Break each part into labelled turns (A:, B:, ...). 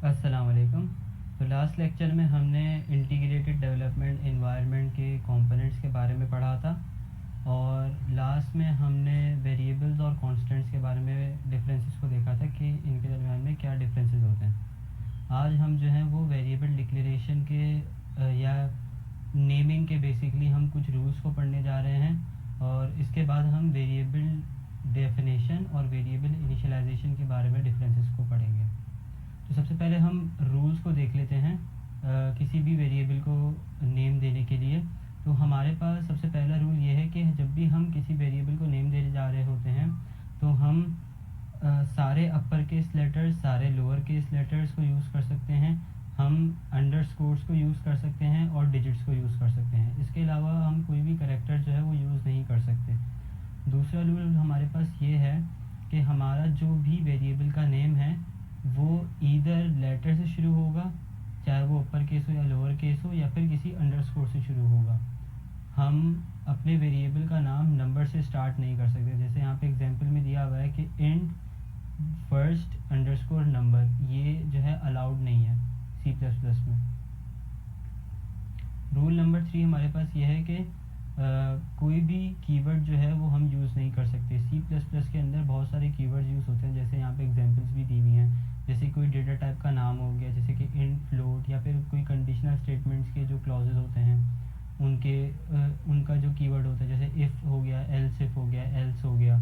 A: अस्सलाम वालेकुम। तो लास्ट लेक्चर में हमने इंटीग्रेटेड डेवलपमेंट एनवायरनमेंट के कंपोनेंट्स के बारे में पढ़ा था और लास्ट में हमने वेरिएबल्स और कांस्टेंट्स के बारे में डिफरेंसेस को देखा था कि इनके दरम्यान में क्या डिफरेंसेस होते हैं। आज हम जो है वो वेरिएबल डिक्लेरेशन के या नेमिंग के बेसिकली हम कुछ रूल्स को पढ़ने जा रहे हैं और इसके बाद हम वेरिएबल डेफिनेशन और वेरिएबल इनिशियलाइजेशन के बारे में डिफरेंसेस को पढ़ेंगे। तो सबसे पहले हम रूल्स को देख लेते हैं किसी भी वेरिएबल को नेम देने के लिए। तो हमारे पास सबसे पहला रूल ये है कि जब भी हम किसी वेरिएबल को नेम देने जा रहे होते हैं तो हम सारे अपर केस लेटर्स, सारे लोअर केस लेटर्स को यूज़ कर सकते हैं, हम अंडरस्कोर्स को यूज़ कर सकते हैं और डिजिट्स को यूज़ कर सकते हैं। इसके अलावा हम कोई भी करैक्टर जो है वो यूज़ नहीं कर सकते। दूसरा रूल हमारे पास ये है कि हमारा जो भी वेरिएबल का नेम है वो ईदर लेटर से शुरू होगा, चाहे वो अपर केस हो या लोअर केस हो, या फिर किसी अंडरस्कोर से शुरू होगा। हम अपने वेरिएबल का नाम नंबर से स्टार्ट नहीं कर सकते। जैसे यहाँ पे एग्जांपल में दिया हुआ है कि इंट फर्स्ट अंडरस्कोर नंबर, ये जो है अलाउड नहीं है C++ में। रूल नंबर 3 हमारे पास ये है कि कोई भी कीवर्ड जो है वो हम यूज़ नहीं कर सकते। C++ के अंदर बहुत सारे कीवर्ड्स यूज़ होते हैं, जैसे यहाँ पे एग्जांपल्स भी दी हुई हैं। जैसे कोई डेटा टाइप का नाम हो गया, जैसे कि इंट, फ्लोट, या फिर कोई कंडीशनल स्टेटमेंट्स के जो क्लॉजेज होते हैं उनका जो कीवर्ड होता है, जैसे इफ़ हो गया, एल्स इफ हो गया, एल्स हो गया,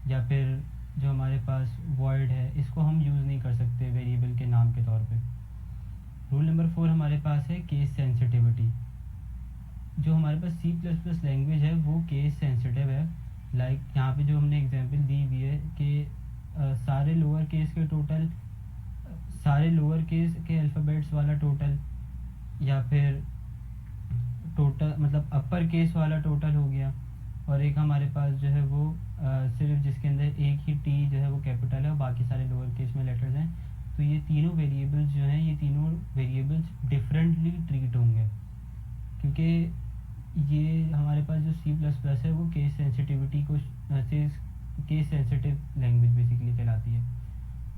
A: या फिर जो हमारे पास वॉइड है, इसको हम यूज़ नहीं कर सकते वेरिएबल के नाम के तौर पे। रूल नंबर 4 हमारे पास है केस सेंसिटिविटी। जो हमारे पास C++ लैंग्वेज है वो केस सेंसिटिव है। लाइक यहाँ पे जो हमने एग्जांपल दी हुई है कि सारे लोअर केस के अल्फ़ाबेट्स वाला टोटल, या फिर टोटल मतलब अपर केस वाला टोटल हो गया, और एक हमारे पास जो है वो सिर्फ जिसके अंदर एक ही टी जो है वो कैपिटल है और बाकी सारे लोअर केस में लेटर्स हैं। तो ये तीनों वेरिएबल्स जो हैं, ये तीनों वेरिएबल्स डिफरेंटली ट्रीट होंगे, क्योंकि ये हमारे पास जो C++ है वो केस सेंसिटिविटी को केस सेंसिटिव लैंग्वेज बेसिकली कहलाती है।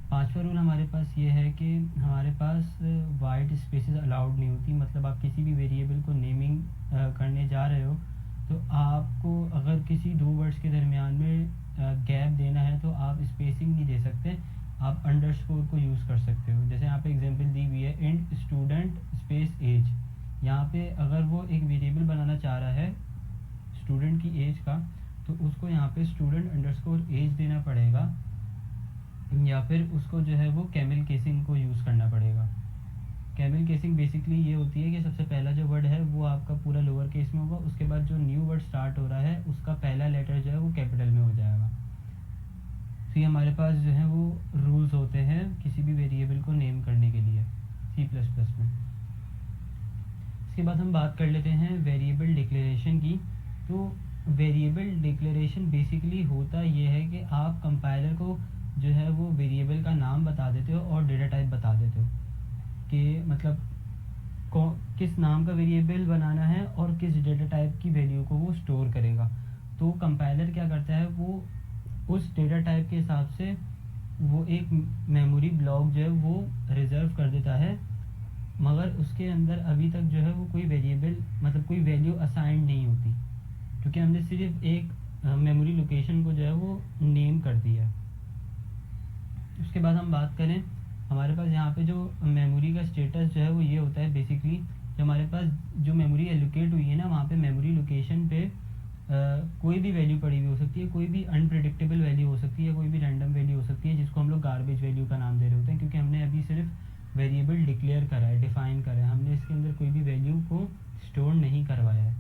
A: पांचवा रूल हमारे पास ये है कि हमारे पास वाइड स्पेसेस अलाउड नहीं होती। मतलब आप किसी भी वेरिएबल को नेमिंग करने जा रहे हो तो आपको अगर किसी दो वर्ड्स के दरमियान में गैप देना है तो आप स्पेसिंग नहीं दे सकते, आप अंडरस्कोर को यूज़ कर सकते हो। जैसे यहाँ पे एग्जांपल दी हुई है इंट स्टूडेंट स्पेस एज। यहाँ पे अगर वो एक वेरिएबल बनाना चाह रहा है स्टूडेंट की एज का, तो उसको यहाँ पे स्टूडेंट अंडरस्कोर एज देना पड़ेगा, या फिर उसको जो है वो कैमल केसिंग को यूज़ करना पड़ेगा। कैमल केसिंग बेसिकली ये होती है कि सबसे पहला जो वर्ड है वो आपका पूरा लोअर केस में होगा, उसके बाद जो न्यू वर्ड स्टार्ट हो रहा है उसका पहला लेटर जो है वो कैपिटल में हो जाएगा। तो ये हमारे पास जो है वो रूल्स होते हैं किसी भी वेरिएबल को नेम करने के लिए C++ में। इसके बाद हम बात कर लेते हैं वेरिएबल डिक्लेरेशन की। तो वेरिएबल डिक्लेरेशन बेसिकली होता ये है कि आप कंपाइलर को जो है वो वेरिएबल का नाम बता देते हो और डेटा टाइप बता देते हो कि मतलब किस नाम का वेरिएबल बनाना है और किस डेटा टाइप की वैल्यू को वो स्टोर करेगा। तो कंपाइलर क्या करता है, वो उस डेटा टाइप के हिसाब से वो एक मेमोरी ब्लॉक जो है वो रिज़र्व कर देता है, मगर उसके अंदर अभी तक जो है वो कोई वेरिएबल मतलब कोई वैल्यू असाइन नहीं होती, क्योंकि हमने सिर्फ एक मेमोरी लोकेशन को जो है वो नेम कर दिया है। उसके बाद हम बात करें, हमारे पास यहाँ पे जो मेमोरी का स्टेटस जो है वो ये होता है बेसिकली, जो हमारे पास जो मेमोरी एलोकेट हुई है ना, वहाँ पे मेमोरी लोकेशन पे कोई भी वैल्यू पड़ी हुई हो सकती है, कोई भी अनप्रिडिक्टेबल वैल्यू हो सकती है, कोई भी रैंडम वैल्यू हो सकती है, जिसको हम लोग गार्बेज वैल्यू का नाम दे रहे होते हैं, क्योंकि हमने अभी सिर्फ वेरिएबल डिक्लेयर करा है, डिफाइन करा है, हमने इसके अंदर कोई भी वैल्यू को स्टोर नहीं करवाया है।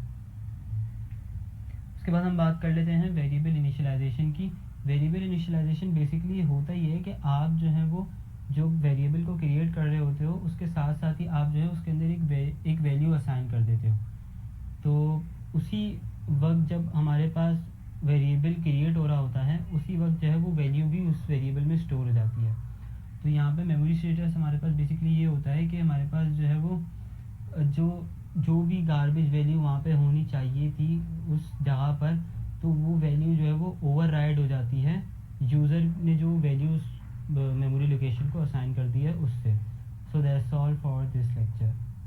A: उसके बाद हम बात कर लेते हैं वेरिएबल इनिशियलाइजेशन की। वेरिएबल इनिशियलाइजेशन बेसिकली होता ये है कि आप जो है वो जो वेरिएबल को क्रिएट कर रहे होते हो उसके साथ साथ ही आप जो है उसके अंदर एक वैल्यू असाइन कर देते हो। तो उसी वक्त जब हमारे पास वेरिएबल क्रिएट हो रहा होता है उसी वक्त जो है वो वैल्यू भी उस वेरिएबल में स्टोर हो जाती है। तो यहाँ पे मेमोरी स्टेटस हमारे पास बेसिकली ये होता है कि हमारे पास जो है वो जो भी गार्बेज वैल्यू वहाँ पे होनी चाहिए थी उस जगह पर, तो वो वैल्यू जो है वो ओवरराइड हो जाती है यूज़र ने जो वैल्यूज़ मेमोरी लोकेशन को असाइन कर दी है उससे। Solve for this